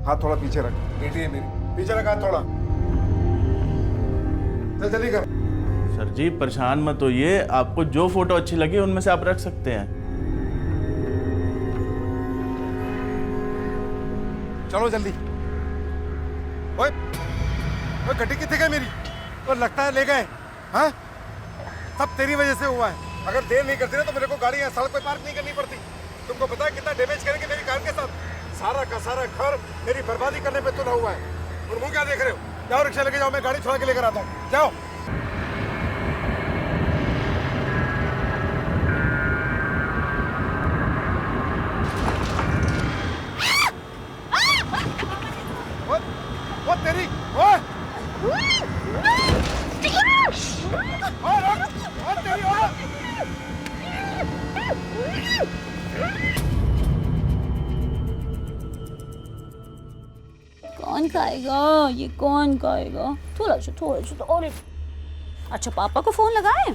हाथ थोड़ा पीछे रख, बेटी है मेरी, पीछे रख हाथ थोड़ा। चल जल्दी कर। सर जी परेशान मत होइए, आपको जो फोटो अच्छी लगी उनमें से आप रख सकते हैं। चलो जल्दी। ओए ओए गड्डी कितने गई मेरी? और लगता है ले गए। हाँ सब तेरी वजह से हुआ है। अगर देर नहीं करती ना तो मेरे को गाड़ी यहाँ सड़क पे पार्क नहीं करनी पड़ती। तुमको पता है कितना डैमेज करेंगे मेरी कार के साथ? सारा का सारा घर मेरी बर्बादी करने पे तुला हुआ है। और मुंह क्या देख रहे हो? जाओ रिक्शा लेके जाओ, मैं गाड़ी छुड़ा के लेकर आता हूँ। जाओ। वो तेरी ओए कौन खाएगा ये? कौन खाएगा? थोड़ा सा और। अच्छा पापा को फोन लगाए?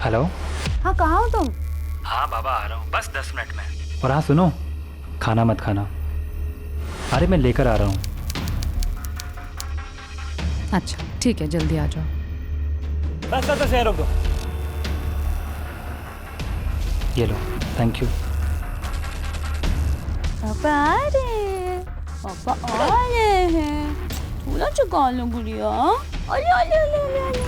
हेलो। हाँ कहाँ हो तुम? हाँ बाबा आ रहा हूँ बस 10 मिनट में। और हाँ सुनो, खाना मत खाना। अरे मैं लेकर आ रहा हूँ। अच्छा ठीक है, जल्दी आ जाओ। बस तो शेयर रोक दो। ये लो, थैंक यू। पापा आ रहे हैं। थोड़ा चुका लो गुड़िया। अरे अरे अरे अरे अरे।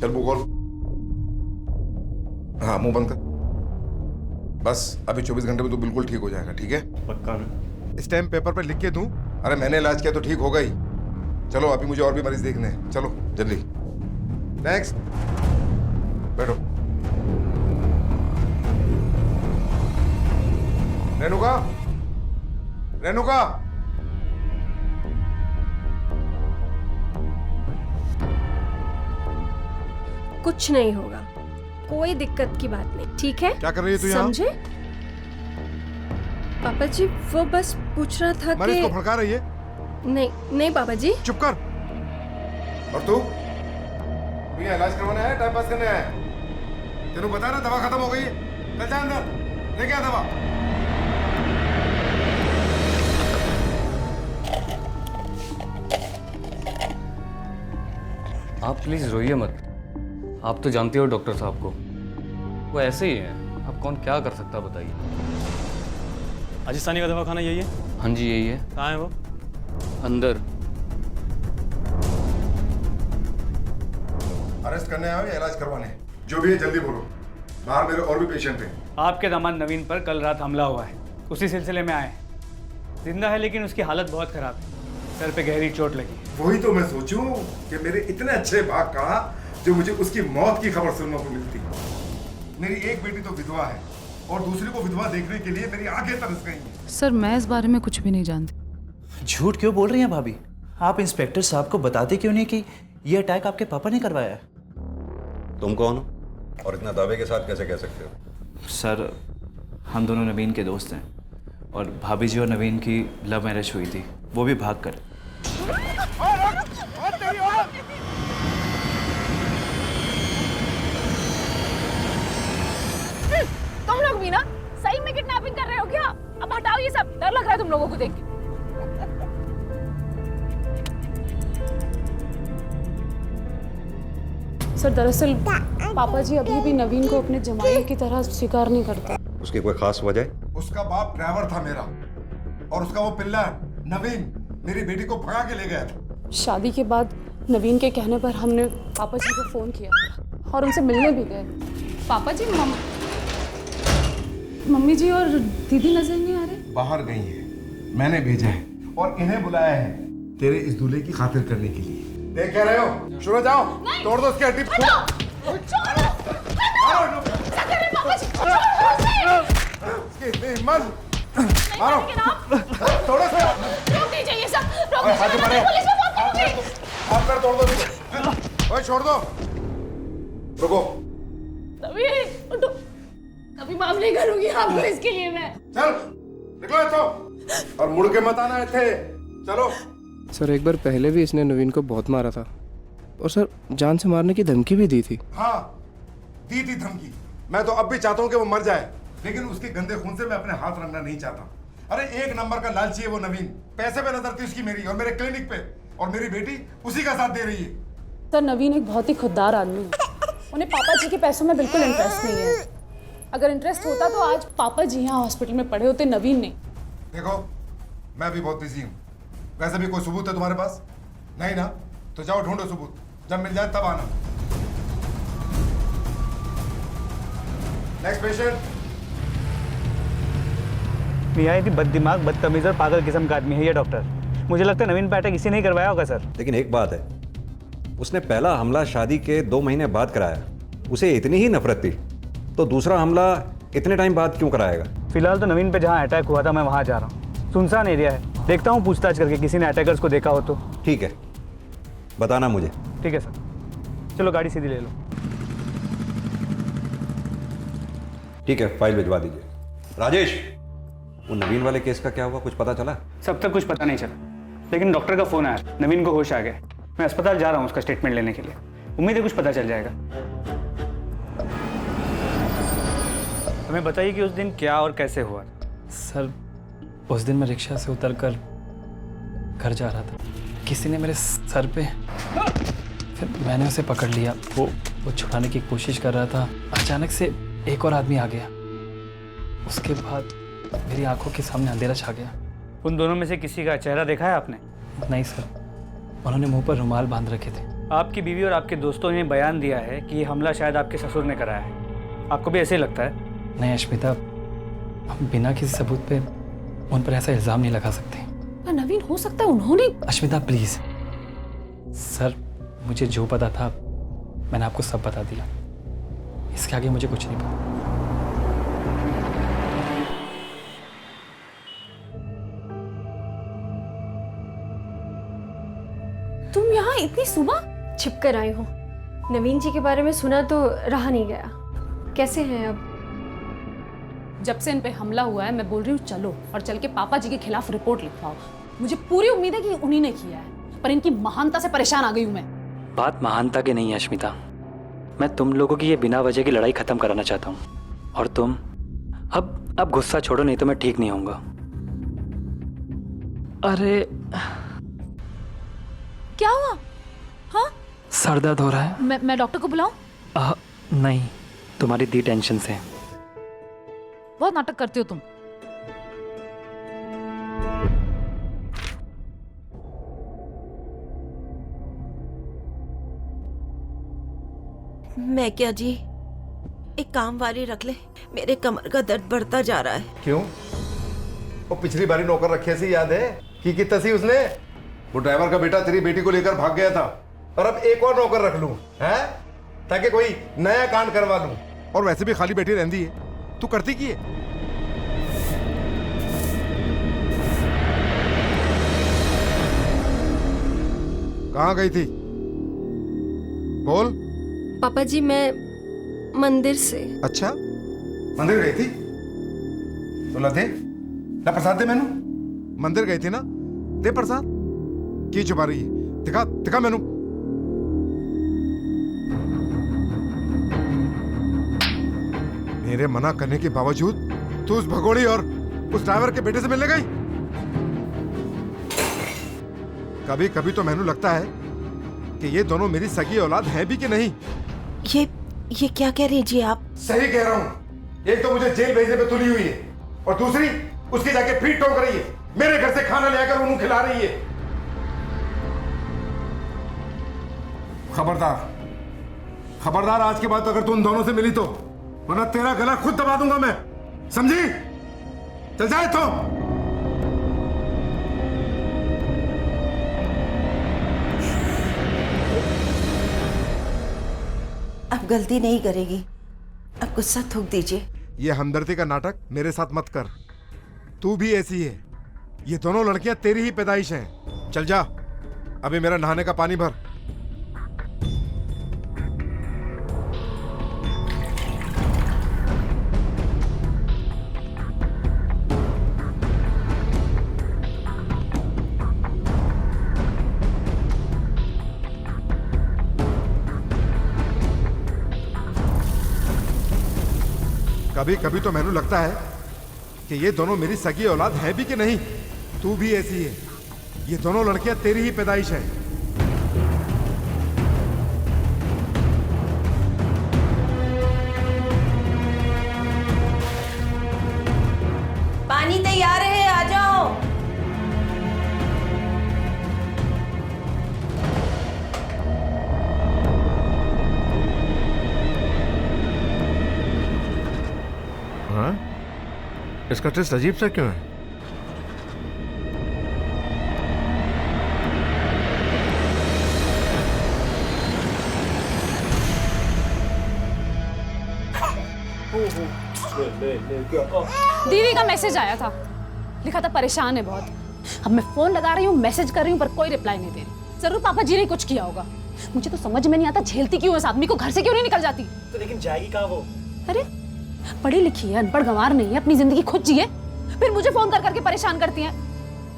चल मुंह खोल। हाँ मुंह बंद कर। बस अभी 24 घंटे में तो बिल्कुल ठीक हो जाएगा, ठीक है? पक्का ना? स्टैम्प पेपर पे लिख के दूं? अरे मैंने इलाज किया तो ठीक होगा ही। चलो अभी मुझे और भी मरीज देखने हैं, चलो जल्दी। नेक्स्ट। बैठो। रेणुका, रेणुका। कुछ नहीं होगा, कोई दिक्कत की बात नहीं, ठीक है? क्या कर रही है तू यहाँ? समझे? पापा जी वो बस पूछ रहा था मरीज कि को भड़का रही है? नहीं नहीं पापा जी। चुप कर। और तू यहाँ इलाज करवाने आया, टाइम पास करने आया? तेनू पता है ना दवा खत्म हो गई है। चल जा अंदर, लेके आ दवा। आप प्लीज रोइए मत। आप तो जानते हो डॉक्टर साहब को, वो ऐसे ही हैं। अब कौन क्या कर सकता बताइए। राजस्थानी का दवाखाना यही है? हाँ जी यही है। कहाँ है वो? अंदर। अरेस्ट करने आए हो या इलाज करवाने? जो भी है जल्दी बोलो, बाहर मेरे और भी पेशेंट हैं। आपके दामाद नवीन पर कल रात हमला हुआ है, उसी सिलसिले में आए। जिंदा है लेकिन उसकी हालत बहुत खराब है, सर पे गहरी चोट लगी। वही तो मैं सोचूं कि मेरे इतने अच्छे भाग का जो मुझे उसकी मौत की खबर सुनने को मिलती। मेरी एक बेटी तो विधवा है और दूसरी को विधवा देखने के लिए मेरी आंखें तरस गई हैं। सर मैं इस बारे में कुछ भी नहीं जानती। झूठ क्यों बोल रही हैं भाभी? आप इंस्पेक्टर साहब को बताते क्यों नहीं कि ये अटैक आपके पापा ने करवाया है? तुम कौन हो और इतना दावे के साथ कैसे कह सकते हो? सर हम दोनों नवीन के दोस्त हैं और भाभी जी और नवीन की लव मैरिज हुई थी, वो भी भाग कर। तुम लोग भी ना सही में किडनैपिंग कर रहे हो क्या? अब हटाओ ये सब, डर लग रहा है तुम लोगों को देख के। सर दरअसल पापा जी अभी भी नवीन को अपने जमाई की तरह स्वीकार नहीं करते। उसकी कोई खास वजह? उसका बाप ड्राइवर था मेरा और उसका वो पिल्ला नवीन मेरी बेटी को भगा के ले गया था। शादी के बाद नवीन के कहने पर हमने पापा जी को फोन किया और उनसे मिलने भी गए। पापा जी मम्मी जी और दीदी नजर नहीं आ रहे? बाहर गई है, मैंने भेजा है और इन्हें बुलाया है तेरे इस दूल्हे की खातिर करने के लिए। देख क्या रहे हो? शुरू जाओ, तोड़ दो उसकी हड्डी। हिम्मत मारो थोड़ा सा रोक दीजिए ये सब, रोक ओए, हाथ दीजिए, मारे। मैं पुलिस को फोन करूंगी। हाथ पैर तोड़ दो इसके। ओए छोड़ दो, रुको। नवीन उठो, कभी माफ नहीं करूंगी आपको इसके लिए मैं। चल निकलो तो, और मुड़ के मत आना थे। चलो। सर एक बार पहले भी इसने नवीन को बहुत मारा था और सर जान से मारने की धमकी भी दी थी। हाँ दी थी धमकी। मैं तो अब भी चाहता हूँ कि वो मर जाए, लेकिन उसके गंदे खून से मैं अपने हाथ रंगना नहीं चाहता। अरे एक नंबर का लालची है वो नवीन। पैसे पे नजर थी उसकी मेरी और मेरे क्लिनिक पे, और मेरी बेटी उसी का साथ दे रही है। सर नवीन एक बहुत ही खुददार आदमी है, उन्हें पापा जी के पैसों में बिल्कुल इंटरेस्ट नहीं है। अगर इंटरेस्ट होता तो आज पापा जी यहाँ हॉस्पिटल में पड़े होते, नवीन नहीं। देखो मैं भी बहुत बिजी हूँ। वैसे भी कोई सबूत है तुम्हारे पास? नहीं ना? तो जाओ ढूंढो सबूत, जब मिल जाए तब आना। Next patient. निहायत ही बददिमाग, बदतमीज और पागल किस्म का आदमी है ये डॉक्टर। मुझे लगता है नवीन पे अटैक इसी नहीं करवाया होगा सर। लेकिन एक बात है, उसने पहला हमला शादी के 2 महीने बाद कराया। उसे इतनी ही नफरत थी तो दूसरा हमला इतने टाइम बाद क्यों कराएगा? फिलहाल तो नवीन पे जहाँ अटैक हुआ था मैं वहाँ जा रहा हूँ। सुनसान एरिया है, देखता हूँ पूछताछ करके किसी ने अटैकर्स को देखा हो तो। ठीक है, बताना मुझे। ठीक है सर, चलो गाड़ी सीधी ले लो। ठीक है, फाइल भिजवा दीजिए। राजेश, वो नवीन वाले केस का क्या हुआ, कुछ पता चला? सब तक कुछ पता नहीं चला, लेकिन डॉक्टर का फोन आया, नवीन को होश आ गया। मैं अस्पताल जा रहा हूँ उसका स्टेटमेंट लेने के लिए। उम्मीद है कुछ पता चल जाएगा। हमें बताइए कि उस दिन क्या और कैसे हुआ। सर उस दिन मैं रिक्शा से उतरकर घर जा रहा था, किसी ने मेरे सर पे, फिर मैंने उसे पकड़ लिया। वो छुड़ाने की कोशिश कर रहा था। अचानक से एक और आदमी आ गया। उसके बाद मेरी आंखों के सामने अंधेरा छा गया। उन दोनों में से किसी का चेहरा देखा है आपने? नहीं सर, उन्होंने मुंह पर रुमाल बांध रखे थे। आपकी बीवी और आपके दोस्तों ने बयान दिया है कि ये हमला शायद आपके ससुर ने कराया है। आपको भी ऐसे ही लगता है? नहीं अश्मिता, हम बिना किसी सबूत पे उन पर ऐसा इल्ज़ाम नहीं लगा सकते। पर नवीन हो सकता है उन्होंने। अश्मिता प्लीज। सर मुझे जो पता था मैंने आपको सब बता दिया, इसके आगे मुझे कुछ नहीं पता। तुम यहाँ इतनी सुबह? छिप कर आई हूँ। नवीन जी के बारे में सुना तो रहा नहीं गया। कैसे हैं अब? जब से इन पे हमला हुआ है मैं बोल रही हूँ चलो और चल के पापा जी के खिलाफ रिपोर्ट लिखवाओ। मुझे पूरी उम्मीद है कि उन्हीं ने किया है, पर इनकी महानता से परेशान आ गई हूँ मैं। बात महानता की नहीं है अश्मिता, मैं तुम लोगों की ये बिना वजह की लड़ाई खत्म कराना चाहता हूँ। और तुम अब गुस्सा छोड़ो, नहीं तो मैं ठीक नहीं होऊंगा। अरे क्या हुआ? हाँ सर दर्द हो रहा है। मैं डॉक्टर को बुलाऊं? नहीं, तुम्हारी दी टेंशन से। बहुत नाटक करती हो तुम। मैं क्या जी, एक काम वाली रख ले, मेरे कमर का दर्द बढ़ता जा रहा है। क्यों? वो पिछली बारी नौकर रखे से याद है की तसी उसने? वो ड्राइवर का बेटा तेरी बेटी को लेकर भाग गया था, और अब एक और नौकर रख लूं हैं, ताकि कोई नया कांड करवा लूं। और वैसे भी खाली बैठी रहती है, तू करती की है? कहाँ गई थी? बोल। पापा जी मैं मंदिर से। अच्छा, मंदिर गई थी? तो ला दे, ला प्रसाद दे मैनू। मंदिर गई थी ना, दे प्रसाद। की छुपा रही है? दिखा दिखा मैनू। मेरे मना करने के बावजूद तू उस भगोड़ी और उस ड्राइवर के बेटे से मिलने गई? कभी कभी तो मैनू लगता है कि ये दोनों मेरी सगी औलाद हैं भी कि नहीं। ये क्या कह रही जी आप? सही कह रहा हूँ। एक तो मुझे जेल भेजने पे तुली हुई है, और दूसरी उसकी जाके पीठ ठोक रही है, मेरे घर से खाना लेकर उन्हें खिला रही है। खबरदार, खबरदार, आज के बाद तो अगर तू उन दोनों से मिली तो, वरना तेरा गला खुद दबा दूंगा मैं, समझी? चल जाए तो। अब गलती नहीं करेगी, अब गुस्सा थूक दीजिए। ये हमदर्दी का नाटक मेरे साथ मत कर। तू भी ऐसी है। ये दोनों लड़कियां तेरी ही पैदाइश हैं। चल जा, अभी मेरा नहाने का पानी भर। कभी कभी तो मैंने लगता है कि ये दोनों मेरी सगी औलाद है भी कि नहीं। तू भी ऐसी है। ये दोनों लड़कियां तेरी ही पैदाइश हैं। पानी तैयार है, आ जाओ। हाँ? इसका टेस्ट अजीब सा क्यों है? दीदी का मैसेज आया था, लिखा था परेशान है बहुत। अब मैं फोन लगा रही हूँ, मैसेज कर रही हूँ, पर कोई रिप्लाई नहीं दे रही। जरूर पापा जी ने कुछ किया होगा। मुझे तो समझ में नहीं आता झेलती क्यों इस आदमी को, घर से क्यों नहीं निकल जाती। तो लेकिन जाएगी कहाँ वो? अरे पढ़ी लिखी है, अनपढ़ गंवार नहीं है, अपनी जिंदगी खुद जिए, फिर मुझे फोन कर करके परेशान करती हैं।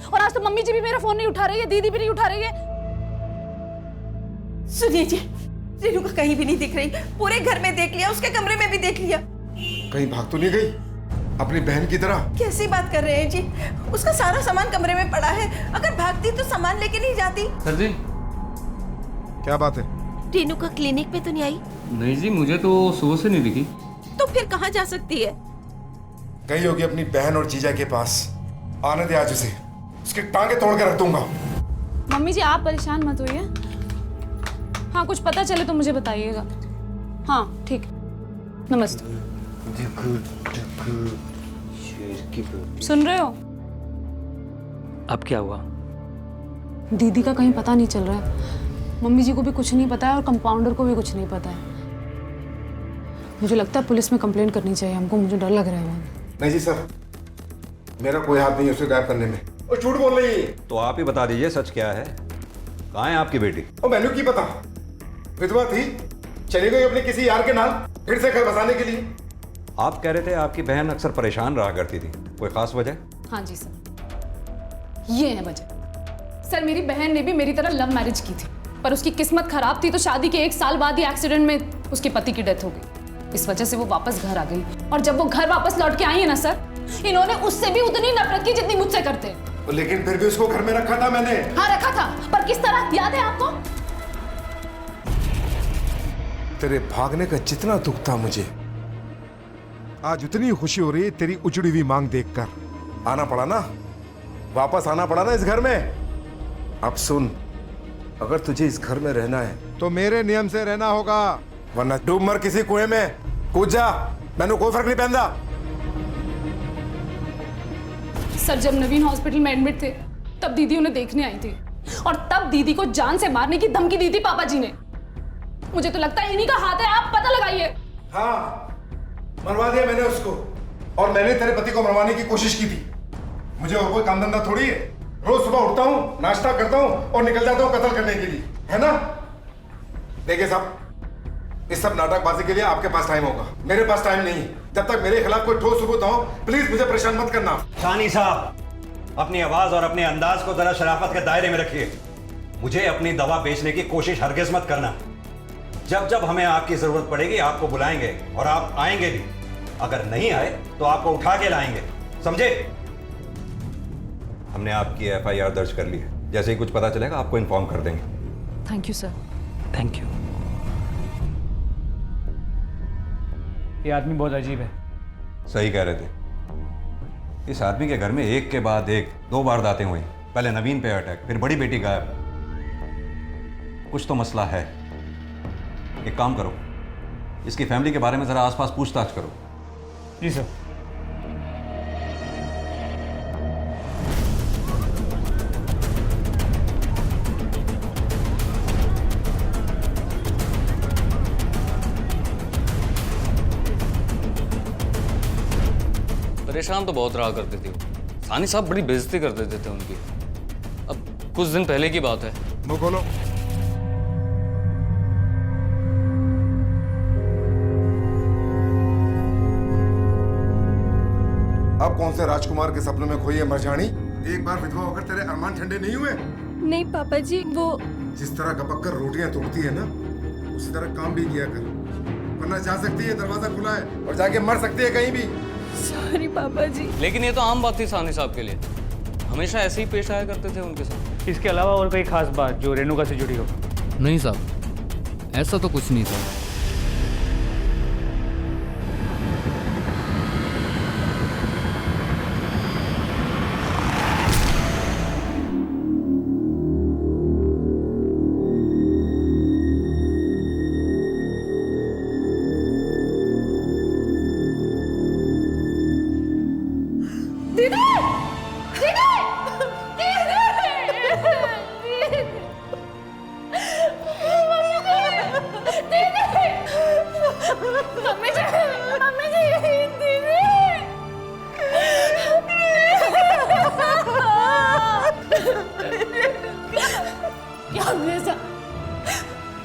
और आज तो मम्मी जी भी मेरा फोन नहीं उठा रही है, दीदी भी नहीं उठा रही है। सुनिए जी, रेणुका कहीं भी नहीं दिख रही। पूरे घर में देख लिया, उसके कमरे में भी देख लिया। कहीं भाग तो नहीं गई अपनी बहन की तरह? कैसी बात कर रहे हैं जी? उसका सारा सामान कमरे में पड़ा है। अगर भागती तो सामान लेके नहीं जाती। सर जी, क्या बात है? रेणुका क्लिनिक पे तो नहीं आई? नहीं जी, मुझे तो सुबह से नहीं दिखी। तो फिर कहाँ जा सकती है? गई होगी अपनी बहन और जीजा के पास। आने दे आज उसे, उसकी टांगे तोड़ के रख दूंगा। मम्मी जी आप परेशान मत होइए। हाँ कुछ पता चले तो मुझे बताइएगा। हाँ ठीक, नमस्ते। सुन रहे हो? अब क्या हुआ? दीदी का कहीं पता नहीं चल रहा है। मम्मी जी को भी कुछ नहीं पता है और कंपाउंडर को भी कुछ नहीं पता है। मुझे लगता है पुलिस में कंप्लेंट करनी चाहिए हमको, मुझे डर लग रहा है बहुत। नहीं जी सर, मेरा कोई हाथ नहीं है उसे गायब करने में। और झूठ बोल रही है। तो आप ही बता दीजिए सच क्या है। कहाँ है आपकी बेटी? और मैंने की पता, विधवा थी, चली गई अपने किसी यार के नाम, फिर से घर बसाने के लिए। आप कह रहे थे आपकी बहन अक्सर परेशान रहा करती थी, कोई खास वजह? हाँ जी सर, ये है वजह। सर मेरी बहन ने भी मेरी तरह लव मैरिज की थी, पर उसकी किस्मत खराब थी तो शादी के 1 साल बाद ही एक्सीडेंट में उसके पति की डेथ हो गई। इस वजह से वो वापस घर आ गई, और जब वो घर वापस लौट के आई है ना सर, इन्होंने उससे भी उतनी नफरत की जितनी मुझसे करते। लेकिन फिर भी उसको घर में रखा था मैंने। हाँ रखा था, पर किस तरह, याद है आपको? तेरे भागने का जितना दुख था मुझे, आज उतनी खुशी हो रही है तेरी उजड़ी हुई मांग देखकर। आना पड़ा ना, वापस आना पड़ा ना इस घर में। अब सुन, अगर तुझे इस घर में रहना है तो मेरे नियम से रहना होगा, वरना डूब मर किसी कुएं में, कूद जा, मैंने कोई फर्क नहीं पहनता। सर जब नवीन हॉस्पिटल में एडमिट थे तब दीदी उन्हें देखने आई थी, और तब दीदी को जान से मारने की धमकी दी थी पापा जी ने। मुझे तो लगता है इन्हीं का हाथ है, आप पता लगाइए। हाँ, मरवा दिया मैंने उसको, और मैंने तेरे पति को मरवाने की कोशिश की थी। मुझे और कोई काम धंधा थोड़ी है। रोज सुबह उठता हूँ, नाश्ता करता हूँ और निकल जाता हूँ कत्ल करने के लिए, है ना? देखिए साहब, इस सब नाटकबाजी के लिए आपके पास टाइम होगा, मेरे पास टाइम नहीं। जब तक मेरे खिलाफ कोई ठोस सबूत हो, प्लीज मुझे परेशान मत करना। शानी साहब, अपनी आवाज और अपने अंदाज को जरा शराफत के दायरे में रखिए। मुझे अपनी दवा बेचने की कोशिश हरगिज मत करना। जब जब हमें आपकी जरूरत पड़ेगी आपको बुलाएंगे, और आप आएंगे भी। अगर नहीं आए तो आपको उठा के लाएंगे, समझे? हमने आपकी FIR दर्ज कर ली है, जैसे ही कुछ पता चलेगा आपको इन्फॉर्म कर देंगे। Thank you sir. Thank you. ये आदमी बहुत अजीब है। सही कह रहे थे। इस आदमी के घर में एक के बाद एक 2 वारदातें हुई। पहले नवीन पे अटैक, फिर बड़ी बेटी गायब। कुछ तो मसला है। एक काम करो, इसकी फैमिली के बारे में जरा आसपास पूछताछ करो। जी सर। परेशान तो बहुत रहा करती थी वो। सानी साहब बड़ी बेइज्जती कर देते थे उनकी। अब कुछ दिन पहले की बात है। मुंह खोलो। अब कौन से राजकुमार के सपनों में खोई है मरजानी? एक बार विधवा होकर तेरे अरमान ठंडे नहीं हुए? नहीं पापा जी, वो जिस तरह गपक कर रोटियां तोड़ती है ना, उसी तरह काम भी किया कर, वरना जा सकती है, दरवाजा खुला है, और जाके मर सकती है कहीं भी। सॉरी पापा जी। लेकिन ये तो आम बात थी सानी साहब के लिए, हमेशा ऐसे ही पेश आया करते थे उनके साथ। इसके अलावा और कोई खास बात जो रेणुका से जुड़ी हो? नहीं साहब, ऐसा तो कुछ नहीं था।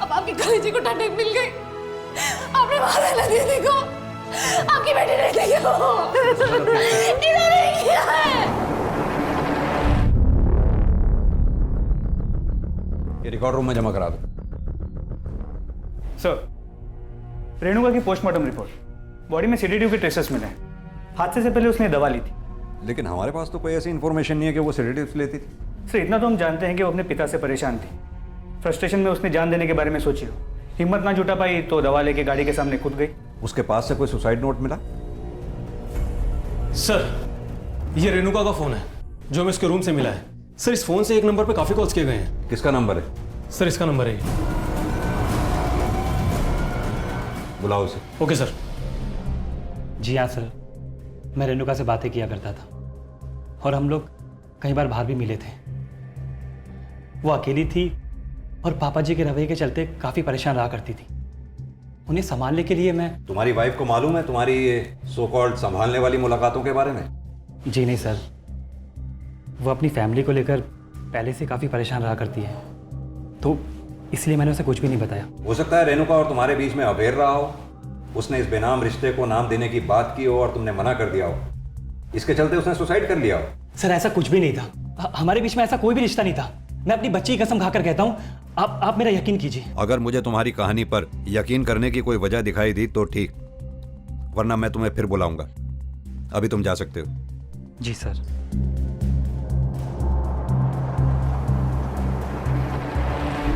अब आपकी कलेजे को ठंडक मिल गई। आपने मारा ना दीदी को, आपकी बेटी ने देखो इन्होंने किया है। ये रिकॉर्ड रूम में जमा करा दो। सर, रेणुका की पोस्टमार्टम रिपोर्ट, बॉडी में सेडेटिव के ट्रेसेस मिले हैं। हादसे से पहले उसने दवा ली थी। लेकिन हमारे पास तो कोई ऐसी इन्फॉर्मेशन नहीं है कि वो सेडेटिव्स लेती थी। सर, इतना तो हम जानते हैं कि वो अपने पिता से परेशान थी। फ्रस्ट्रेशन में उसने जान देने के बारे में सोची हो। हिम्मत ना जुटा पाई तो दवा लेके गाड़ी के सामने कूद गई। उसके पास से कोई सुसाइड नोट मिला? सर, ये रेणुका का फोन है जो हमें इसके रूम से मिला है। सर, इस फोन से एक नंबर पे काफी कॉल्स किए गए हैं। किसका नंबर है? सर, इसका नंबर है ये। बुलाओ उसे। Okay sir. जी हाँ सर, मैं रेणुका से बातें किया करता था और हम लोग कई बार बाहर भी मिले थे। वो अकेली थी और पापा जी के रवैये के चलते काफ़ी परेशान रहा करती थी। उन्हें संभालने के लिए मैं... तुम्हारी वाइफ को मालूम है तुम्हारी ये सो कॉल्ड संभालने वाली मुलाकातों के बारे में? जी नहीं सर, वो अपनी फैमिली को लेकर पहले से काफ़ी परेशान रहा करती है, तो इसलिए मैंने उसे कुछ भी नहीं बताया। हो सकता है रेणुका और तुम्हारे बीच में अफेयर रहा हो, उसने इस बेनाम रिश्ते को नाम देने की बात की हो और तुमने मना कर दिया हो, इसके चलते उसने सुसाइड कर लिया हो। सर, ऐसा कुछ भी नहीं था। हमारे बीच में ऐसा कोई भी रिश्ता नहीं था। मैं अपनी बच्ची की कसम खाकर कहता हूँ, आप मेरा यकीन कीजिए। अगर मुझे तुम्हारी कहानी पर यकीन करने की कोई वजह दिखाई दी तो ठीक, वरना मैं तुम्हें फिर बुलाऊंगा। अभी तुम जा सकते हो। जी सर।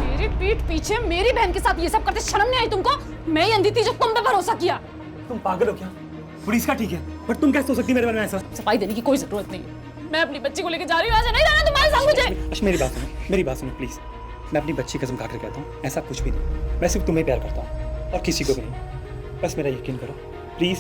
मेरी पीठ पीछे मेरी बहन के साथ ये सब करते शर्म नहीं आई तुमको? मैं ही अंधी थी जो तुम पे भरोसा किया। तुम पागल हो क्या? पुलिस का ठीक है, पर तुम कैसे हो सकती मेरे बारे में ऐसा? सफाई देने की कोई जरूरत नहीं है। मैं अपनी बच्ची को लेकर जा रही हूँ, ऐसा नहीं जाना तुम्हारे साथ मुझे। मेरी बात सुनो प्लीज। मैं अपनी बच्ची कसम खाकर कहता हूँ, ऐसा कुछ भी नहीं। मैं सिर्फ तुम्हें प्यार करता हूँ और किसी को भी नहीं। बस मेरा यकीन करो प्लीज।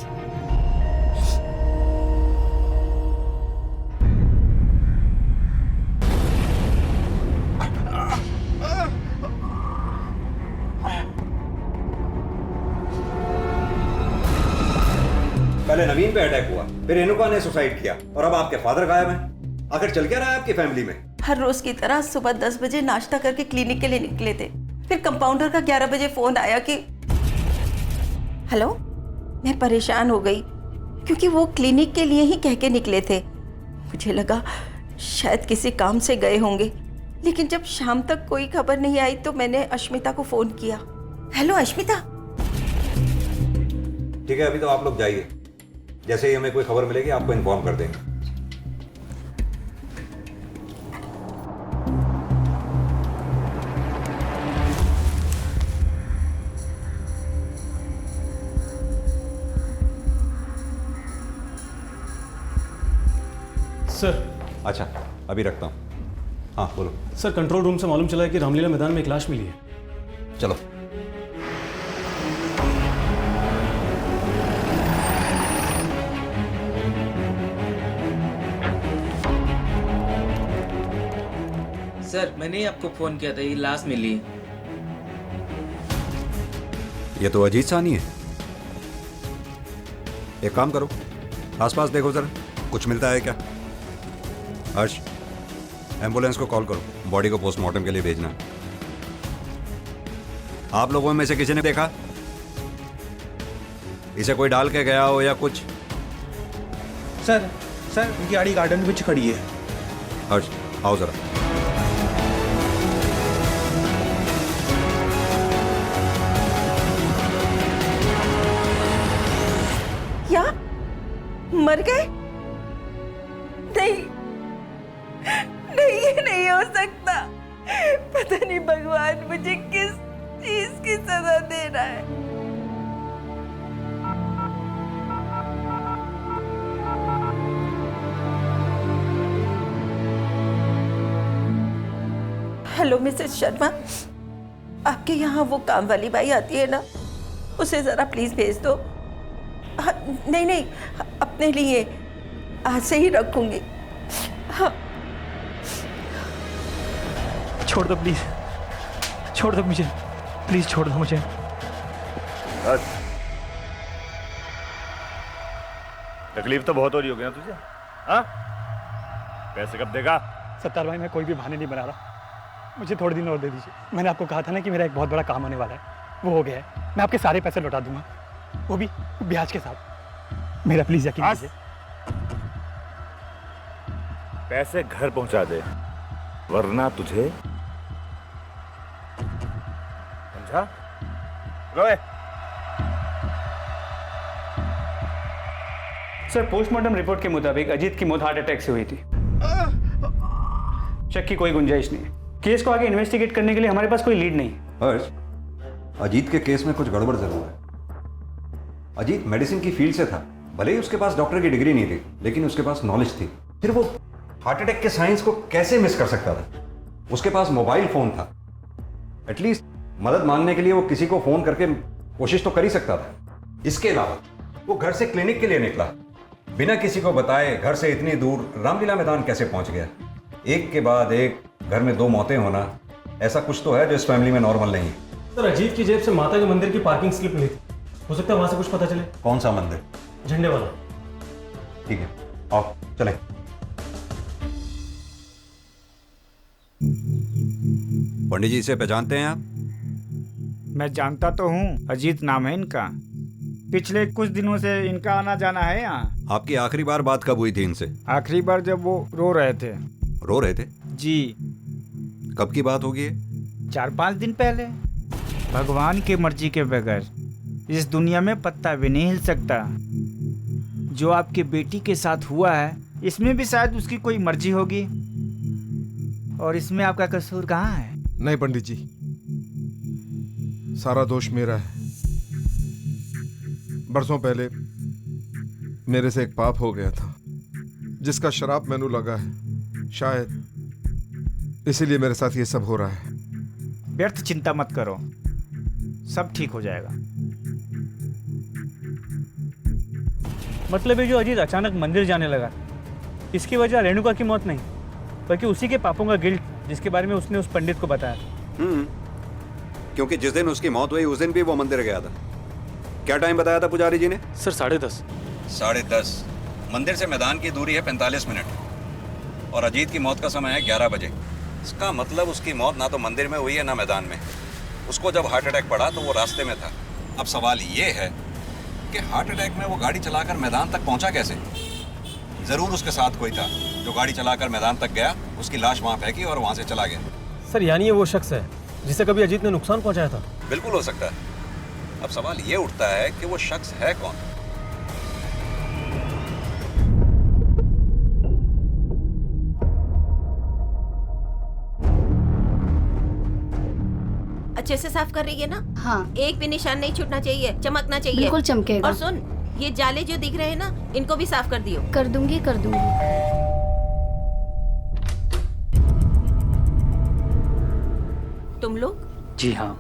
पहले नवीन पे अटैक हुआ, फिर रेणुका ने सुसाइड किया और अब आपके फादर गायब हैं। आखिर चल क्या रहा है आपकी फैमिली में? हर रोज की तरह सुबह 10 बजे नाश्ता करके क्लिनिक के लिए निकले थे। फिर कंपाउंडर का 11 बजे फोन आया कि हेलो। मैं परेशान हो गई क्योंकि वो क्लिनिक के लिए ही कह के निकले थे। मुझे लगा शायद किसी काम से गए होंगे, लेकिन जब शाम तक कोई खबर नहीं आई तो मैंने अश्मिता को फोन किया। हेलो अश्मिता। ठीक है, अभी तो आप लोग जाइए, जैसे ही हमें कोई खबर मिलेगी आपको इन्फॉर्म कर देंगे। सर। अच्छा, अभी रखता हूँ। हाँ बोलो। सर, कंट्रोल रूम से मालूम चला है कि रामलीला मैदान में एक लाश मिली है। चलो। सर, मैंने ही आपको फोन किया था, ये लाश मिली। ये तो अजीत सानी है। एक काम करो, आसपास देखो जरा, कुछ मिलता है क्या? हर्ष, एम्बुलेंस को कॉल करो, बॉडी को पोस्टमार्टम के लिए भेजना। आप लोगों में से किसी ने देखा इसे कोई डाल के गया हो या कुछ? सर उनकी गाड़ी गार्डन में पीछे खड़ी है। हर्ष, आओ जरा। क्या मर गए? नहीं नहीं, ये नहीं हो सकता। पता नहीं भगवान मुझे किस चीज की सजा दे रहा है। हेलो मिसेस शर्मा, आपके यहाँ वो काम वाली बाई आती है ना, उसे जरा प्लीज भेज दो। हाँ, नहीं, अपने लिए आज से ही रखूंगी। हाँ। छोड़ दो प्लीज, छोड़ दो मुझे, प्लीज छोड़ दो मुझे। तकलीफ तो बहुत हो रही होगी ना तुझे? हाँ? पैसे कब देगा? सत्तार भाई, मैं कोई भी बहाने नहीं बना रहा, मुझे थोड़े दिन और दे दीजिए। मैंने आपको कहा था ना कि मेरा एक बहुत बड़ा काम होने वाला है, वो हो गया है। मैं आपके सारे पैसे लौटा दूंगा, वो भी ब्याज के साथ। मेरा प्लीज यकीन कीजिए। पैसे घर पहुंचा दे, वरना तुझे, समझा? रोए। सर, पोस्टमार्टम रिपोर्ट के मुताबिक अजीत की मौत हार्ट अटैक से हुई थी। शक की कोई गुंजाइश नहीं है। केस को आगे इन्वेस्टिगेट करने के लिए हमारे पास कोई लीड नहीं। हर्ष, अजीत के केस में कुछ गड़बड़ जरूर है। अजीत मेडिसिन की फील्ड से था, भले ही उसके पास डॉक्टर की डिग्री नहीं थी, लेकिन उसके पास नॉलेज थी। फिर वो हार्ट अटैक के साइंस को कैसे मिस कर सकता था? उसके पास मोबाइल फोन था, एटलीस्ट मदद मांगने के लिए वो किसी को फोन करके कोशिश तो कर ही सकता था। इसके अलावा वो घर से क्लिनिक के लिए निकला, बिना किसी को बताए घर से इतनी दूर रामलीला मैदान कैसे पहुंच गया? एक के बाद एक घर में 2 मौतें होना, ऐसा कुछ तो है जो इस फैमिली में नॉर्मल नहीं है। सर, अजीत की जेब से माता के मंदिर की पार्किंग स्लिप मिली थी, हो सकता है वहां से कुछ पता चले। कौन सा मंदिर? झंडे वाला। ठीक है, आओ चलें। पंडित जी, इसे पहचानते हैं आप? मैं जानता तो हूँ, अजीत नाम है इनका। पिछले कुछ दिनों से इनका आना जाना है यहाँ। आपकी आखिरी बार बात कब हुई थी इनसे? आखिरी बार जब वो रो रहे थे। रो रहे थे? जी। कब की बात होगी? 4-5 दिन पहले। भगवान की मर्जी के बगैर इस दुनिया में पत्ता भी नहीं हिल सकता। जो आपकी बेटी के साथ हुआ है, इसमें भी शायद उसकी कोई मर्जी होगी, और इसमें आपका कसूर कहाँ है? नहीं पंडित जी, सारा दोष मेरा है। बरसों पहले मेरे से एक पाप हो गया था, जिसका शराब मैनू लगा है। शायद इसीलिए मेरे साथ ये सब हो रहा है। व्यर्थ चिंता मत करो, सब ठीक हो जाएगा। मतलब ये जो अजीत अचानक मंदिर जाने लगा, इसकी वजह रेणुका की मौत नहीं, बल्कि उसी के पापों का गिल्ट, जिसके बारे में उसने उस पंडित को बताया था। क्योंकि जिस दिन उसकी मौत हुई उस दिन भी वो मंदिर गया था। क्या टाइम बताया था पुजारी जी ने? सर 10:30। 10:30। मंदिर से मैदान की दूरी है 45 मिनट, और अजीत की मौत का समय है 11 बजे। इसका मतलब उसकी मौत ना तो मंदिर में हुई है ना मैदान में। उसको जब हार्ट अटैक पड़ा तो वो रास्ते में था। अब सवाल ये है कि हार्ट अटैक में वो गाड़ी चलाकर मैदान तक पहुंचा कैसे? जरूर उसके साथ कोई था जो गाड़ी चलाकर मैदान तक गया, उसकी लाश वहां फेंकी और वहां से चला गया। सर, यानी ये वो शख्स है जिसे कभी अजीत ने नुकसान पहुंचाया था? बिल्कुल हो सकता है। अब सवाल ये उठता है कि वो शख्स है कौन? अच्छे से साफ कर रही है ना? हाँ। एक भी निशान नहीं छूटना चाहिए, चमकना चाहिए। बिल्कुल चमकेगा। और सुन, ये जाले जो दिख रहे हैं ना, इनको भी साफ कर दियो। कर दूंगी। तुम लोग? जी हाँ,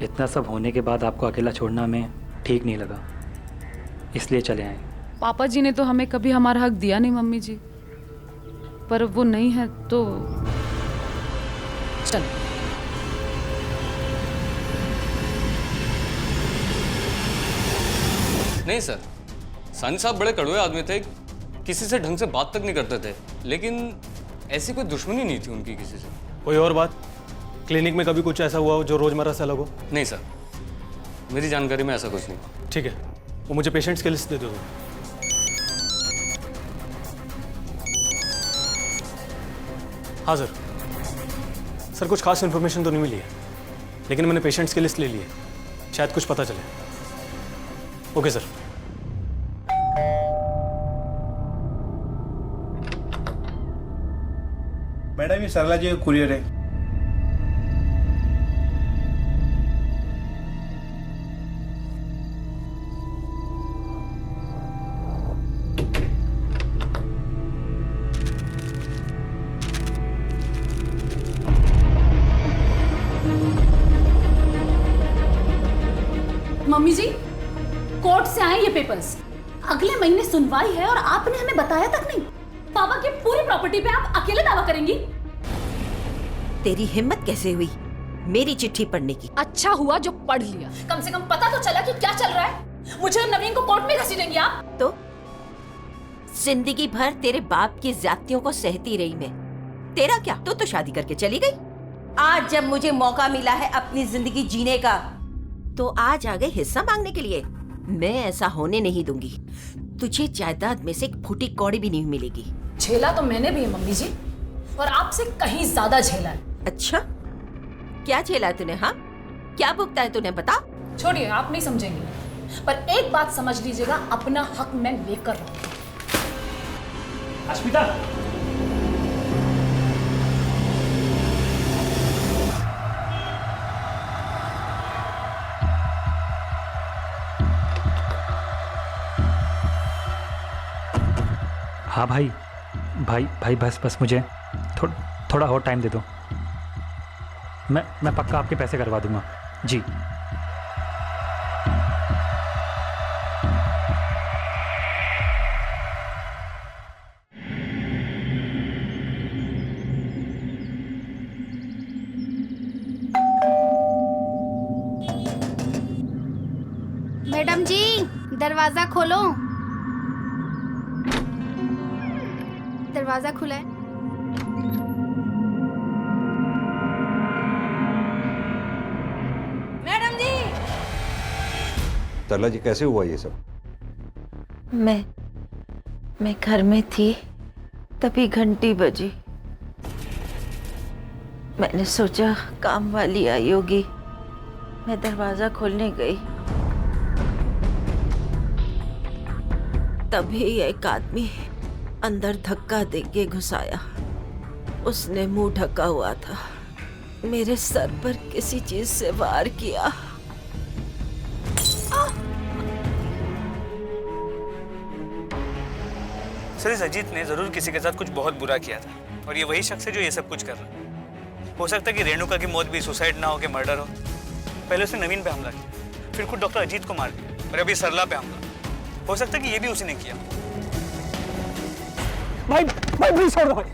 इतना सब होने के बाद आपको अकेला छोड़ना हमें ठीक नहीं लगा, इसलिए चले आए। पापा जी ने तो हमें कभी हमारा हक दिया नहीं मम्मी जी, पर अब वो नहीं है तो चल। नहीं सर, सानी साहब बड़े कड़वे आदमी थे, किसी से ढंग से बात तक नहीं करते थे, लेकिन ऐसी कोई दुश्मनी नहीं थी उनकी किसी से। कोई और बात? क्लिनिक में कभी कुछ ऐसा हुआ हो जो रोजमर्रा से अलग हो? नहीं सर, मेरी जानकारी में ऐसा कुछ नहीं। ठीक है, वो मुझे पेशेंट्स की लिस्ट दे दो। हाँ सर। सर कुछ खास इन्फॉर्मेशन तो नहीं मिली है, लेकिन मैंने पेशेंट्स की लिस्ट ले ली है, शायद कुछ पता चले। Okay sir. मैडम, ये सरला जी का कुरियर है। मम्मी जी, कोर्ट से आए ये पेपर्स। अगले महीने सुनवाई है और आपने हमें बताया तक नहीं। पापा की पूरी प्रॉपर्टी पे आप अकेले दावा करेंगी? तेरी हिम्मत कैसे हुई मेरी चिट्ठी पढ़ने की? अच्छा हुआ जो पढ़ लिया, कम से कम पता तो चला कि क्या चल रहा है। मुझे और नवीन को कोर्ट में घसीटेंगी आप? तो जिंदगी भर तेरे बाप की ज्यादतियों को सहती रही मैं। तेरा क्या, तो शादी करके चली गई। आज जब मुझे मौका मिला है अपनी जिंदगी जीने का, तो आज आ गए हिस्सा मांगने के लिए। मैं ऐसा होने नहीं दूंगी। तुझे जायदाद में से एक फूटी कौड़ी भी नहीं मिलेगी। झेला तो मैंने भी है मम्मी जी, और आपसे कहीं ज्यादा झेला है। अच्छा, क्या झेला है तूने? हाँ, क्या भुगता है तूने, बता। छोड़िए, आप नहीं समझेंगे, पर एक बात समझ लीजिएगा, अपना हक मैं लेकर रहूंगी। अश्मिता, हाँ भाई भाई भाई बस मुझे थोड़ा और टाइम दे दो। मैं पक्का आपके पैसे करवा दूंगा जी। मैडम जी, दरवाजा खोलो। दरवाजा खुला है। मैडम जी। तरला जी, कैसे हुआ ये सब? मैं घर में थी, तभी घंटी बजी। मैंने सोचा काम वाली आई होगी, मैं दरवाजा खोलने गई, तभी एक आदमी अंदर धक्का देके घुसाया। उसने मुंह ढका हुआ था, मेरे सर पर किसी चीज से वार किया। सर, इस अजीत ने जरूर किसी के साथ कुछ बहुत बुरा किया था, और ये वही शख्स है जो ये सब कुछ कर रहा है। हो सकता है कि रेणुका की मौत भी सुसाइड ना हो के मर्डर हो। पहले उसने नवीन पे हमला किया, फिर खुद डॉक्टर अजीत को मार दिया, और अभी सरला पे हमला। हो सकता है कि ये भी उसी ने किया। भाई प्लीज छोड़ दो भाई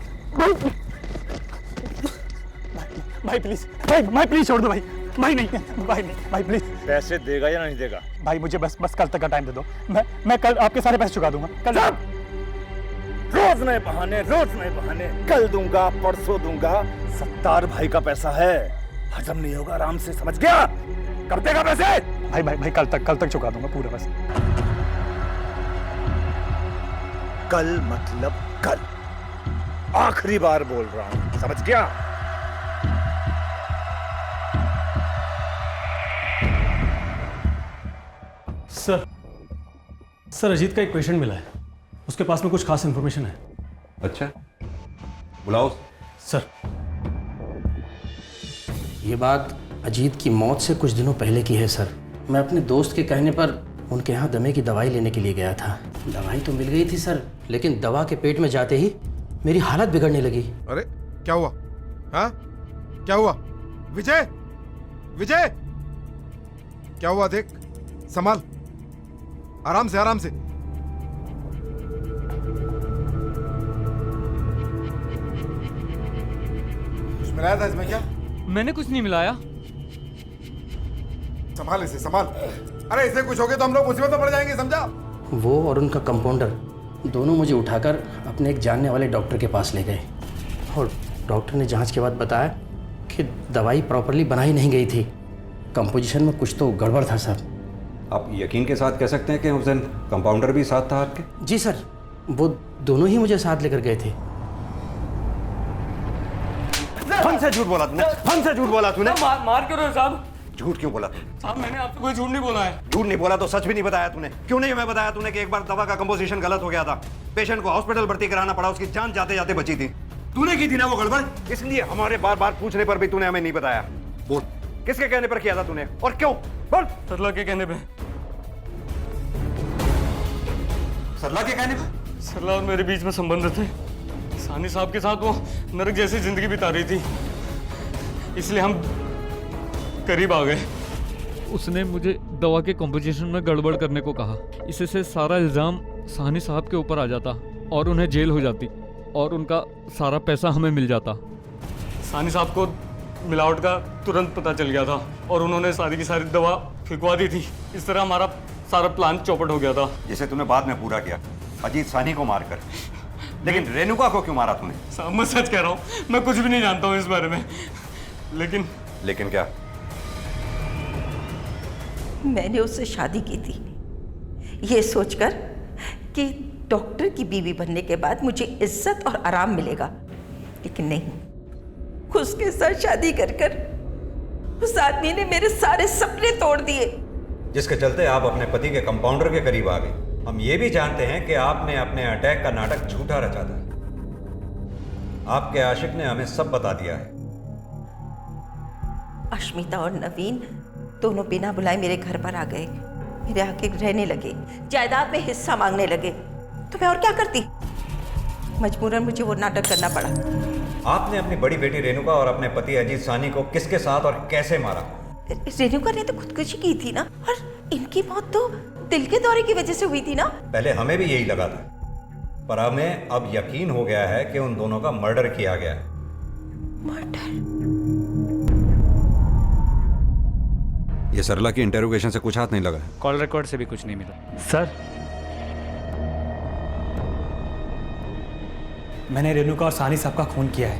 प्लीज भाई प्लीज छोड़ दो भाई नहीं प्लीज। पैसे देगा या नहीं देगा? भाई मुझे बस कल तक का टाइम दे दो। मैं कल आपके सारे पैसे चुका दूंगा। कल रोज नए बहाने। कल दूंगा, परसों दूंगा। सत्तार भाई का पैसा है, हजम नहीं होगा, आराम से, समझ गया? कब देगा पैसे? भाई कल तक चुका दूंगा पूरा पैसा। कल मतलब कल, आखिरी बार बोल रहा हूं, समझ गया? सर अजीत का एक पेशेंट मिला है, उसके पास में कुछ खास इंफॉर्मेशन है। अच्छा, बुलाओ। सर, ये बात अजीत की मौत से कुछ दिनों पहले की है सर। मैं अपने दोस्त के कहने पर उनके यहाँ दमे की दवाई लेने के लिए गया था। दवाई तो मिल गई थी सर, लेकिन दवा के पेट में जाते ही मेरी हालत बिगड़ने लगी। अरे क्या हुआ? हाँ, क्या हुआ? विजय, क्या हुआ? देख, संभाल, आराम से। कुछ मिलाया था इसमें क्या? मैंने कुछ नहीं मिलाया। संभाल इसे, संभाल। अरे इसे कुछ हो गया तो हम लोग मुसीबत में पड़ जाएंगे, समझा? वो और उनका कंपाउंडर दोनों मुझे उठाकर अपने एक जानने वाले डॉक्टर के पास ले गए और डॉक्टर ने जांच के बाद बताया कि दवाई प्रॉपरली बनाई नहीं गई थी, कंपोजिशन में कुछ तो गड़बड़ था सर। आप यकीन के साथ कह सकते हैं कि उस दिन कंपाउंडर भी साथ था आपके? जी सर, वो दोनों ही मुझे साथ लेकर गए थे। फन से झूठ बोला तूने, फन से झूठ बोला तूने। मार क्यों रहे हो साहब? झूठ क्यों बोला? साहब मैंने आपसे कोई झूठ नहीं बोला है। झूठ नहीं बोला तो सच भी नहीं बताया तूने। क्यों नहीं हमें बताया तूने कि एक बार दवा का कंपोजिशन गलत हो गया था, पेशेंट को हॉस्पिटल भर्ती कराना पड़ा, उसकी जान जाते जाते बची थी। तूने की थी ना वो गड़बड़, इसलिए हमारे बार बार पूछने पर भी तूने हमें नहीं बताया। बोल, किसके कहने पर किया था तूने और क्यों? बोल। सरला के कहने पे। सरला के कहने पर? सरला और मेरे बीच में संबंध थे। सानी साहब के साथ वो नरक जैसी जिंदगी बिता रही थी, इसलिए हम करीब आ गए। उसने मुझे दवा के कंपोजिशन में गड़बड़ करने को कहा। इससे सारा इल्ज़ाम सानी साहब के ऊपर आ जाता और उन्हें जेल हो जाती और उनका सारा पैसा हमें मिल जाता। सानी साहब को मिलावट का तुरंत पता चल गया था और उन्होंने सारी की सारी दवा फिकवा दी थी। इस तरह हमारा सारा प्लान चौपट हो गया था, जिसे तूने बाद में पूरा किया, अजीत सानी को मारकर। लेकिन रेणुका को क्यों मारा तूने? साहब मैं सच कह रहा हूँ, मैं कुछ भी नहीं जानता हूँ इस बारे में। लेकिन क्या? मैंने उससे शादी की थी ये सोचकर कि डॉक्टर की बीवी बनने के बाद मुझे इज्जत और आराम मिलेगा, लेकिन नहीं, उसके साथ शादी कर उस आदमी ने मेरे सारे सपने तोड़ दिए। जिसके चलते आप अपने पति के कंपाउंडर के करीब आ गए। हम ये भी जानते हैं कि आपने अपने अटैक का नाटक झूठा रचा था। आपके आशिक ने हमें सब बता दिया है। अश्मिता और नवीन दोनों बिना बुलाए मेरे घर पर आ गए, मेरे आके रहने लगे, जायदाद में हिस्सा मांगने लगे, तो मैं और क्या करती? मजबूरन मुझे वो नाटक करना पड़ा। आपने अपनी बड़ी बेटी रेणुका और अपने पति अजीत सानी को किसके साथ और कैसे मारा? रेणुका ने तो खुदकुशी की थी ना, और इनकी मौत तो दिल के दौरे की वजह से हुई थी ना। पहले हमें भी यही लगा था, पर हमें अब यकीन हो गया है कि उन दोनों का मर्डर किया गया है। ये सरला की इंटेरोगेशन से कुछ हाथ नहीं लगा? कॉल रिकॉर्ड से भी कुछ नहीं मिला। सर, मैंने रेणुका और सानी साहब का खून किया है।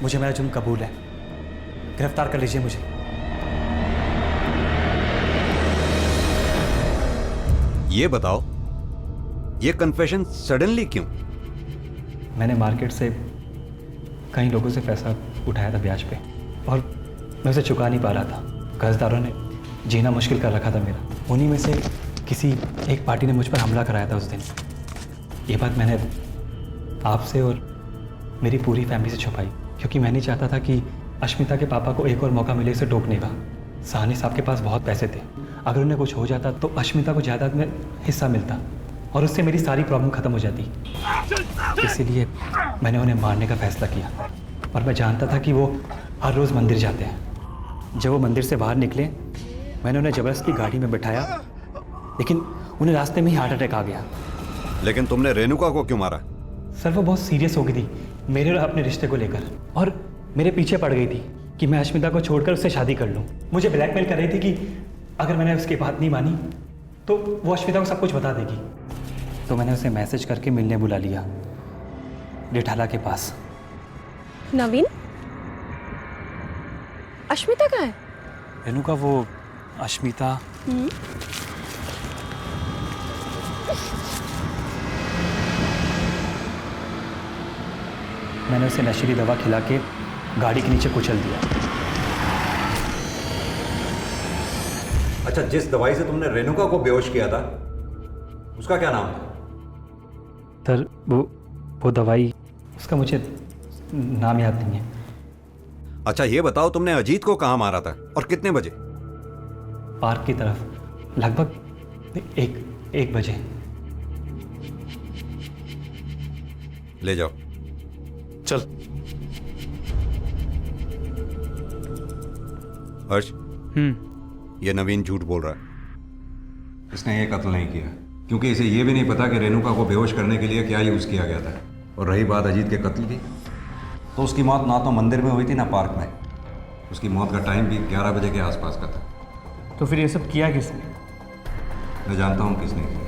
मुझे मेरा जुर्म कबूल है, गिरफ्तार कर लीजिए मुझे। ये बताओ, ये कन्फेशन सडनली क्यों? मैंने मार्केट से कई लोगों से पैसा उठाया था ब्याज पे, और मैं उसे चुका नहीं पा रहा था। कर्जदारों ने जीना मुश्किल कर रखा था मेरा। उन्हीं में से किसी एक पार्टी ने मुझ पर हमला कराया था उस दिन। ये बात मैंने आपसे और मेरी पूरी फैमिली से छुपाई, क्योंकि मैं नहीं चाहता था कि अश्मिता के पापा को एक और मौका मिले इसे टोकने का। सानी साहब के पास बहुत पैसे थे, अगर उन्हें कुछ हो जाता तो अश्मिता को जायदाद में हिस्सा मिलता और उससे मेरी सारी प्रॉब्लम ख़त्म हो जाती। इसीलिए मैंने उन्हें मारने का फैसला किया, और मैं जानता था कि वो हर रोज़ मंदिर जाते हैं। जब वो मंदिर से बाहर निकले, मैंने उन्हें ज़बरदस्ती गाड़ी में बिठाया, लेकिन उन्हें रास्ते में ही हार्ट अटैक आ गया। लेकिन तुमने रेणुका को क्यों मारा? सर, वो बहुत सीरियस हो गई थी मेरे और अपने रिश्ते को लेकर, और मेरे पीछे पड़ गई थी कि मैं अश्मिता को छोड़कर उससे शादी कर लूँ। मुझे ब्लैकमेल कर रही थी कि अगर मैंने उसकी बात नहीं मानी तो वो अश्मिता को सब कुछ बता देगी। तो मैंने उसे मैसेज करके मिलने बुला लिया जेठाला के पास। नवीन, अश्मिता कहाँ है? रेणुका, वो अश्मिता मैंने उसे नशीली दवा खिला के गाड़ी के नीचे कुचल दिया। अच्छा, जिस दवाई से तुमने रेणुका को बेहोश किया था उसका क्या नाम था? सर, वो दवाई, उसका मुझे नाम याद नहीं है। अच्छा, ये बताओ तुमने अजीत को कहाँ मारा था और कितने बजे? पार्क की तरफ, लगभग एक बजे। ले जाओ। चल। हर्ष, ये नवीन झूठ बोल रहा है। इसने ये कत्ल नहीं किया, क्योंकि इसे ये भी नहीं पता कि रेणुका को बेहोश करने के लिए क्या यूज किया गया था। और रही बात अजीत के कत्ल की, तो उसकी मौत ना तो मंदिर में हुई थी ना पार्क में। उसकी मौत का टाइम भी 11 बजे के आसपास का था। तो फिर ये सब किया किसने? मैं जानता हूँ किसने किया।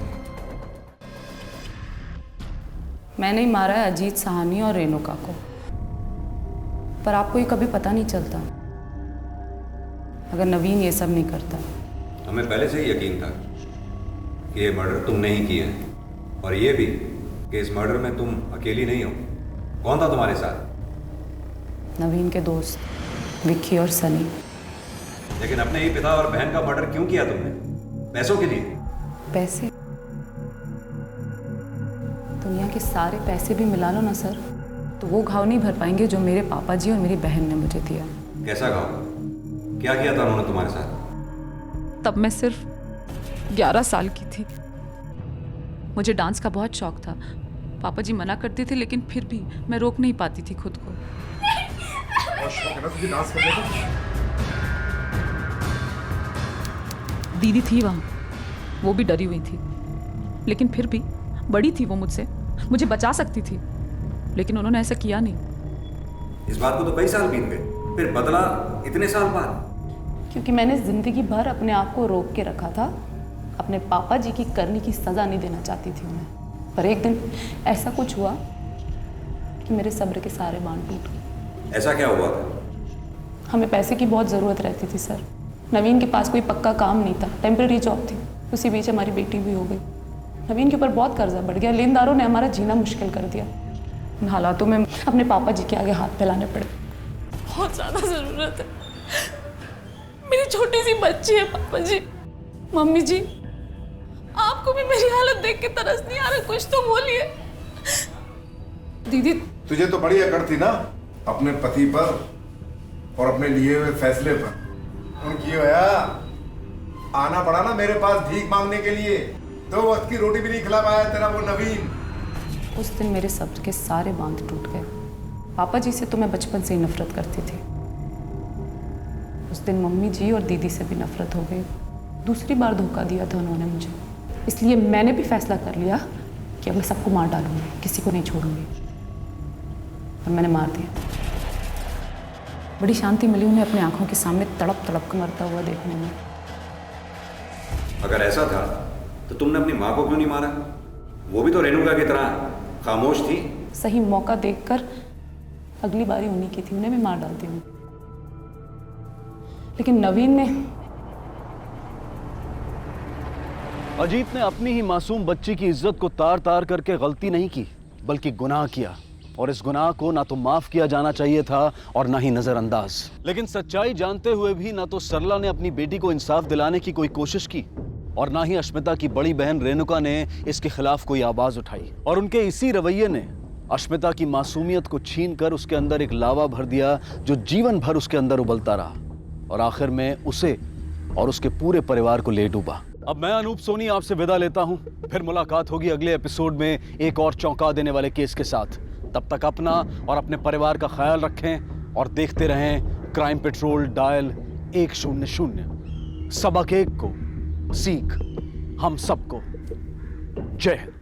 मैंने ही मारा है अजीत साहनी और रेणुका को, पर आपको ये कभी पता नहीं चलता अगर नवीन ये सब नहीं करता। हमें पहले से ही यकीन था कि ये मर्डर तुमने ही किया है, और ये भी कि इस मर्डर में तुम अकेली नहीं हो। कौन था तुम्हारे साथ? नवीन के दोस्त विक्की और सनी। लेकिन अपने ही पिता और बहन का मर्डर क्यों किया तुमने? पैसों के लिए? पैसे? दुनिया के सारे पैसे भी मिला लो ना सर, तो वो घाव नहीं भर पाएंगे जो मेरे पापा जी और मेरी बहन ने मुझे दिया। कैसा घाव? क्या किया था उन्होंने तुम्हारे साथ? तब मैं सिर्फ 11 साल की थी। मुझे डांस का बहुत शौक था। पापा जी मना करते थे, लेकिन फिर भी मैं रोक नहीं पाती थी खुद को। दीदी थी वहाँ, वो भी डरी हुई थी, लेकिन फिर भी बड़ी थी वो मुझसे, मुझे बचा सकती थी, लेकिन उन्होंने ऐसा किया नहीं। इस बात को तो कई साल बीत गए, फिर बदला इतने साल बाद? क्योंकि मैंने जिंदगी भर अपने आप को रोक के रखा था। अपने पापा जी की करनी की सजा नहीं देना चाहती थी उन्हें, पर एक दिन ऐसा कुछ हुआ कि मेरे सब्र के सारे बांध टूट गए। ऐसा क्या हुआ था? हमें पैसे की बहुत ज़रूरत रहती थी सर। नवीन के पास कोई पक्का काम नहीं था, टेम्परेरी जॉब थी। उसी बीच हमारी बेटी भी हो गई। नवीन के ऊपर बहुत कर्जा बढ़ गया, लेनदारों ने हमारा जीना मुश्किल कर दिया। इन हालातों में अपने पापा जी के आगे हाथ फैलाने पड़े। बहुत ज़्यादा ज़रूरत है, मेरी छोटी सी बच्ची है। पापा जी, मम्मी जी, आपको भी मेरी हालत देख के तरस नहीं आ रहा? कुछ तो बोलिए। दीदी, तुझे तो बड़ी अकड़ थी ना अपने पति पर और अपने लिए हुए फैसले पर। उनकी होया आना पड़ा ना मेरे पास भीख मांगने के लिए, तो वक्त की रोटी भी नहीं खिला पाया तेरा वो नवीन। उस दिन मेरे सब्र के सारे बांध टूट गए। पापा जी से तो मैं बचपन से ही नफरत करती थी। उस दिन मम्मी जी और दीदी से भी नफरत हो गई। दूसरी बार धोखा दिया था उन्होंने मुझे, इसलिए मैंने भी फैसला कर लिया कि अब मैं सबको मार डालूंगी, किसी को नहीं छोड़ूंगी। और मैंने मार दिया। बड़ी शांति मिली उन्हें अपने आंखों के सामने तड़प तड़प कर मरता हुआ देखने में। अगर ऐसा था तो तुमने अपनी माँ को क्यों नहीं मारा? वो भी तो रेणुका की तरह खामोश थी। सही मौका देखकर अगली बारी उन्हीं की थी, उन्हें भी मार डालती हूँ। लेकिन नवीन ने अजीत ने अपनी ही मासूम बच्ची की इज्जत को तार तार करके गलती नहीं की, बल्कि गुनाह किया, और इस गुनाह को ना तो माफ किया जाना चाहिए था और ना ही नजरअंदाज। लेकिन सच्चाई जानते हुए भी ना तो सरला ने अपनी बेटी को इंसाफ दिलाने की कोई कोशिश की, और ना ही अश्मिता की बड़ी बहन रेणुका ने इसके खिलाफ कोई आवाज उठाई। और उनके इसी रवैये ने अश्मिता की मासूमियत को छीन कर उसके अंदर एक लावा भर दिया, जो जीवन भर उसके अंदर उबलता रहा और आखिर में उसे और उसके पूरे परिवार को ले डूबा। अब मैं अनूप सोनी आपसे विदा लेता हूं। फिर मुलाकात होगी अगले एपिसोड में एक और चौंका देने वाले केस के साथ। तब तक अपना और अपने परिवार का ख्याल रखें और देखते रहें क्राइम पेट्रोल डायल 100। सबक एक को सीख हम सबको। जय हिंद।